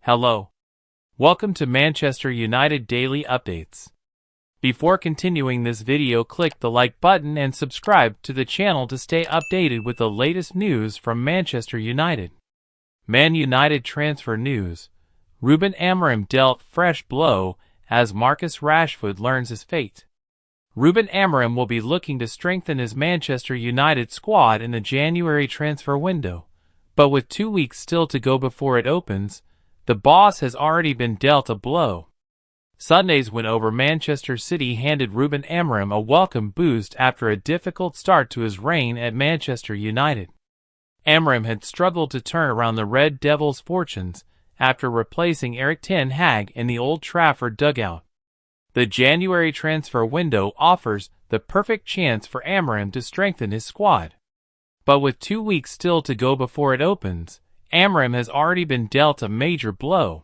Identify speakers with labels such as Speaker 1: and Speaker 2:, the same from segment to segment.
Speaker 1: Hello. Welcome to Manchester United Daily Updates. Before continuing this video, click the like button and subscribe to the channel to stay updated with the latest news from Manchester United. Man United transfer news. Ruben Amorim dealt fresh blow as Marcus Rashford learns his fate. Ruben Amorim will be looking to strengthen his Manchester United squad in the January transfer window, but with 2 weeks still to go before it opens, the boss has already been dealt a blow. Sunday's win over Manchester City handed Ruben Amorim a welcome boost after a difficult start to his reign at Manchester United. Amorim had struggled to turn around the Red Devils' fortunes after replacing Erik ten Hag in the Old Trafford dugout. The January transfer window offers the perfect chance for Amorim to strengthen his squad. But with 2 weeks still to go before it opens, Amorim has already been dealt a major blow.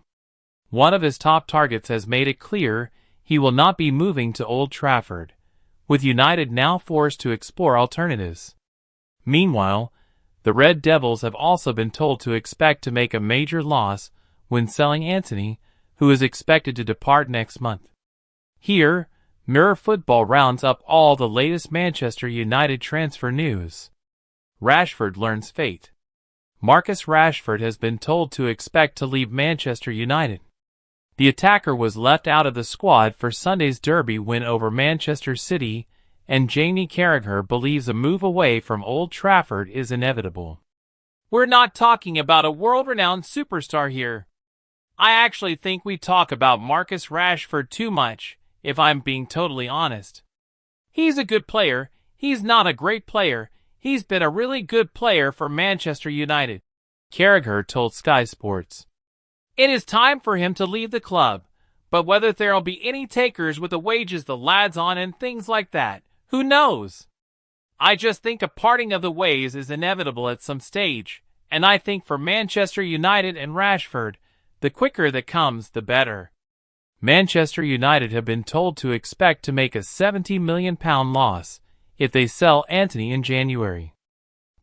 Speaker 1: One of his top targets has made it clear he will not be moving to Old Trafford, with United now forced to explore alternatives. Meanwhile, the Red Devils have also been told to expect to make a major loss when selling Antony, who is expected to depart next month. Here, Mirror Football rounds up all the latest Manchester United transfer news. Rashford learns fate. Marcus Rashford has been told to expect to leave Manchester United. The attacker was left out of the squad for Sunday's derby win over Manchester City, and Jamie Carragher believes a move away from Old Trafford is inevitable. We're not talking about a world-renowned superstar here. I actually think we talk about Marcus Rashford too much, if I'm being totally honest. He's a good player. He's not a great player. He's been a really good player for Manchester United, Carragher told Sky Sports. It is time for him to leave the club, but whether there'll be any takers with the wages the lad's on and things like that, who knows? I just think a parting of the ways is inevitable at some stage, and I think for Manchester United and Rashford, the quicker that comes, the better. Manchester United have been told to expect to make a £70 million loss if they sell Antony in January.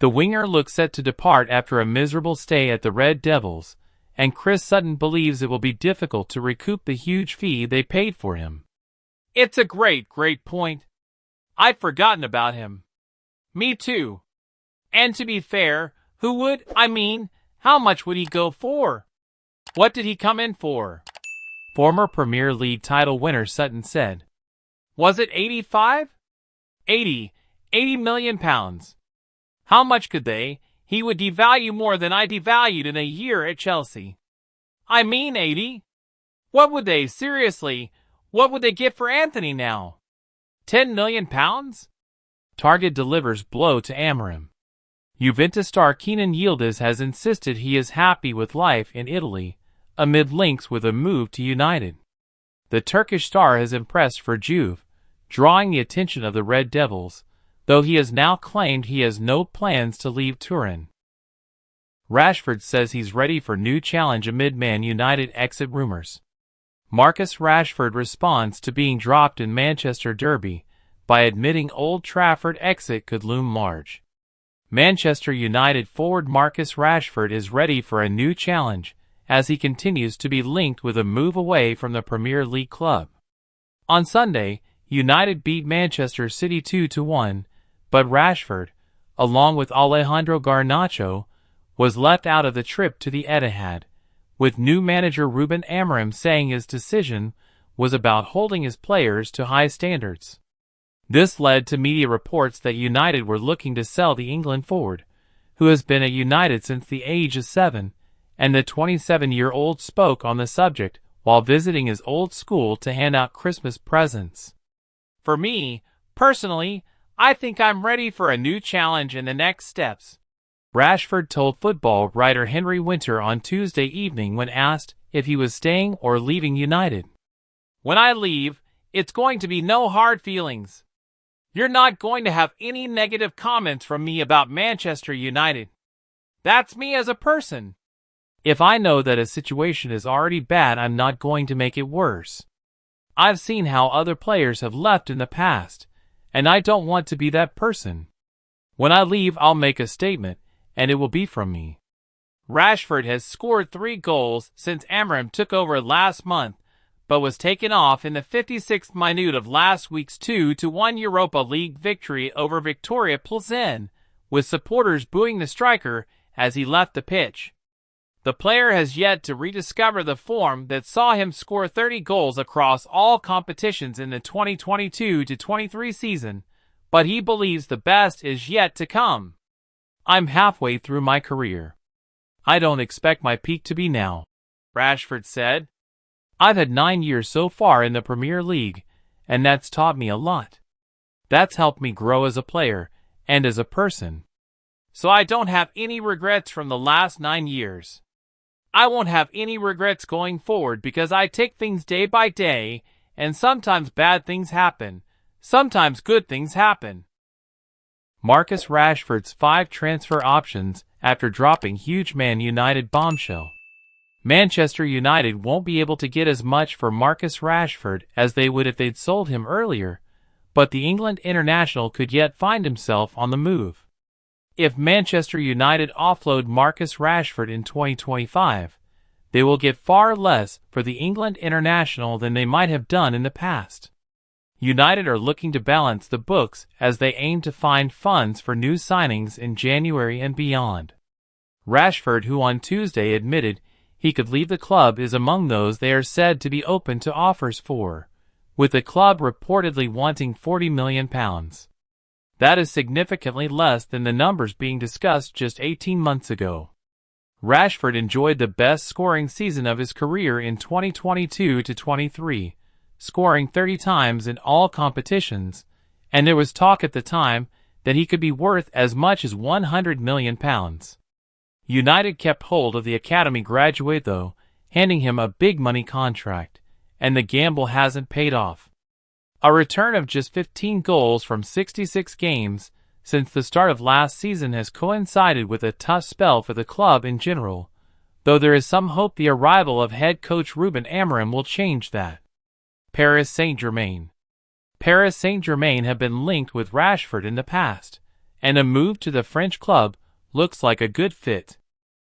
Speaker 1: The winger looks set to depart after a miserable stay at the Red Devils, and Chris Sutton believes it will be difficult to recoup the huge fee they paid for him. It's a great point. I'd forgotten about him. Me too. And to be fair, who would? How much would he go for? What did he come in for? Former Premier League title winner Sutton said. Was it 85? 80 million pounds. How much could they? He would devalue more than I devalued in a year at Chelsea. 80? What would they, seriously, what would they get for Antony now? 10 million pounds? Target delivers blow to Amorim. Juventus star Kenan Yildiz has insisted he is happy with life in Italy, amid links with a move to United. The Turkish star has impressed for Juve, drawing the attention of the Red Devils, though he has now claimed he has no plans to leave Turin. Rashford says he's ready for new challenge amid Man United exit rumors. Marcus Rashford responds to being dropped in Manchester derby by admitting Old Trafford exit could loom large. Manchester United forward Marcus Rashford is ready for a new challenge as he continues to be linked with a move away from the Premier League club. On Sunday, United beat Manchester City 2-1, but Rashford, along with Alejandro Garnacho, was left out of the trip to the Etihad, with new manager Ruben Amorim saying his decision was about holding his players to high standards. This led to media reports that United were looking to sell the England forward, who has been at United since the age of 7, and the 27-year-old spoke on the subject while visiting his old school to hand out Christmas presents. For me, personally, I think I'm ready for a new challenge in the next steps, Rashford told football writer Henry Winter on Tuesday evening when asked if he was staying or leaving United. When I leave, it's going to be no hard feelings. You're not going to have any negative comments from me about Manchester United. That's me as a person. If I know that a situation is already bad, I'm not going to make it worse. I've seen how other players have left in the past, and I don't want to be that person. When I leave, I'll make a statement, and it will be from me. Rashford has scored 3 goals since Amorim took over last month, but was taken off in the 56th minute of last week's 2-1 Europa League victory over Victoria Plzen, with supporters booing the striker as he left the pitch. The player has yet to rediscover the form that saw him score 30 goals across all competitions in the 2022-23 season, but he believes the best is yet to come. "I'm halfway through my career. I don't expect my peak to be now," Rashford said. "I've had 9 years so far in the Premier League, and that's taught me a lot. That's helped me grow as a player and as a person. So I don't have any regrets from the last 9 years. I won't have any regrets going forward because I take things day by day, and sometimes bad things happen, sometimes good things happen." Marcus Rashford's 5 transfer options after dropping huge Man United bombshell. Manchester United won't be able to get as much for Marcus Rashford as they would if they'd sold him earlier, but the England international could yet find himself on the move. If Manchester United offload Marcus Rashford in 2025, they will get far less for the England international than they might have done in the past. United are looking to balance the books as they aim to find funds for new signings in January and beyond. Rashford, who on Tuesday admitted he could leave the club, is among those they are said to be open to offers for, with the club reportedly wanting £40 million. That is significantly less than the numbers being discussed just 18 months ago. Rashford enjoyed the best scoring season of his career in 2022-23, scoring 30 times in all competitions, and there was talk at the time that he could be worth as much as £100 million. United kept hold of the academy graduate though, handing him a big money contract, and the gamble hasn't paid off. A return of just 15 goals from 66 games since the start of last season has coincided with a tough spell for the club in general, though there is some hope the arrival of head coach Ruben Amorim will change that. Paris Saint-Germain. Paris Saint-Germain have been linked with Rashford in the past, and a move to the French club looks like a good fit.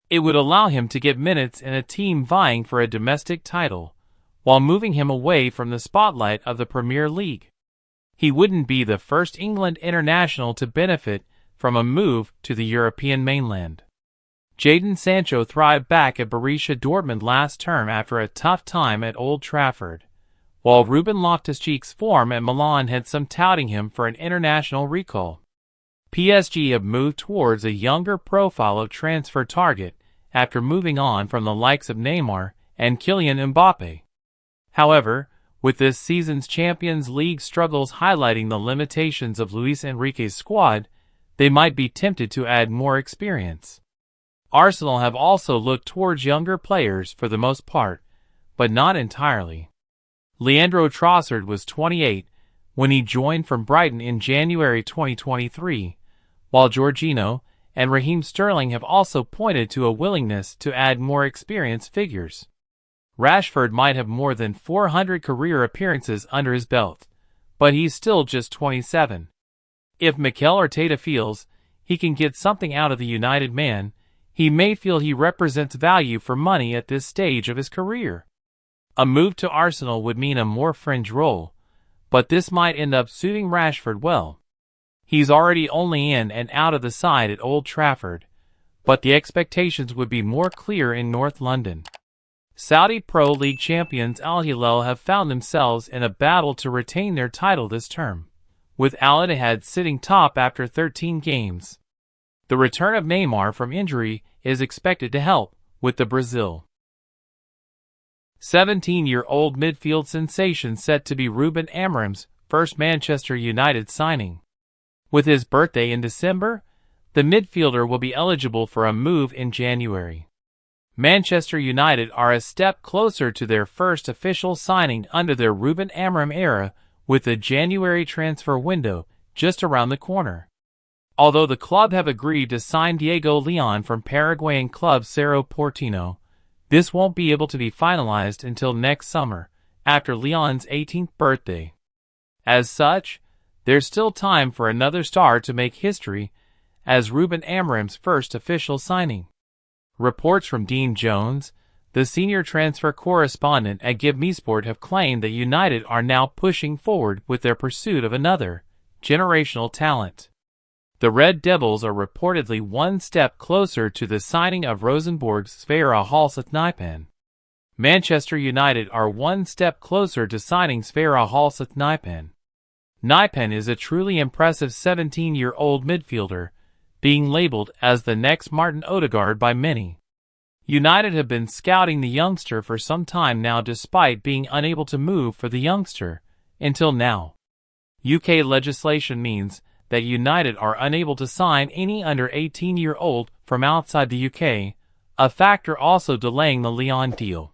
Speaker 1: It would allow him to get minutes in a team vying for a domestic title, while moving him away from the spotlight of the Premier League. He wouldn't be the first England international to benefit from a move to the European mainland. Jadon Sancho thrived back at Borussia Dortmund last term after a tough time at Old Trafford, while Ruben Loftus-Cheek's form at Milan had some touting him for an international recall. PSG have moved towards a younger profile of transfer target after moving on from the likes of Neymar and Kylian Mbappe. However, with this season's Champions League struggles highlighting the limitations of Luis Enrique's squad, they might be tempted to add more experience. Arsenal have also looked towards younger players for the most part, but not entirely. Leandro Trossard was 28 when he joined from Brighton in January 2023, while Jorginho and Raheem Sterling have also pointed to a willingness to add more experienced figures. Rashford might have more than 400 career appearances under his belt, but he's still just 27. If Mikel Arteta feels he can get something out of the United man, he may feel he represents value for money at this stage of his career. A move to Arsenal would mean a more fringe role, but this might end up suiting Rashford well. He's already only in and out of the side at Old Trafford, but the expectations would be more clear in North London. Saudi Pro League champions Al Hilal have found themselves in a battle to retain their title this term, with Al Ittihad sitting top after 13 games. The return of Neymar from injury is expected to help with the Brazil. 17-year-old midfield sensation set to be Ruben Amorim's first Manchester United signing. With his birthday in December, the midfielder will be eligible for a move in January. Manchester United are a step closer to their first official signing under their Ruben Amorim era, with the January transfer window just around the corner. Although the club have agreed to sign Diego Leon from Paraguayan club Cerro Porteño, this won't be able to be finalized until next summer, after Leon's 18th birthday. As such, there's still time for another star to make history as Ruben Amorim's first official signing. Reports from Dean Jones, the senior transfer correspondent at Give Me Sport, have claimed that United are now pushing forward with their pursuit of another generational talent. The Red Devils are reportedly one step closer to the signing of Rosenborg's Sverre Halseth-Nypan. Manchester United are one step closer to signing Sverre Halseth-Nypan. Nypan is a truly impressive 17-year-old midfielder, being labeled as the next Martin Odegaard by many. United have been scouting the youngster for some time now, despite being unable to move for the youngster until now. UK legislation means that United are unable to sign any under 18-year-old from outside the UK, a factor also delaying the Lyon deal.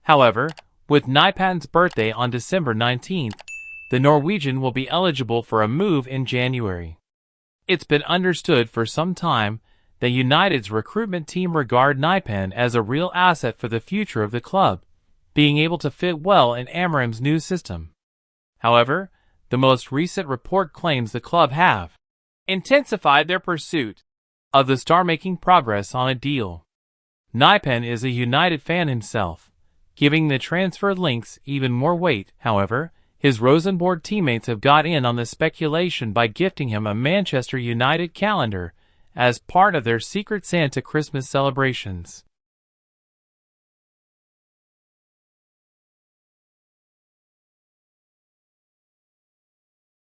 Speaker 1: However, with Nypan's birthday on December 19th, the Norwegian will be eligible for a move in January. It's been understood for some time that United's recruitment team regard Nypan as a real asset for the future of the club, being able to fit well in Amorim's new system. However, the most recent report claims the club have intensified their pursuit of the star, making progress on a deal. Nypan is a United fan himself, giving the transfer links even more weight. However, his Rosenborg teammates have got in on the speculation by gifting him a Manchester United calendar as part of their Secret Santa Christmas celebrations.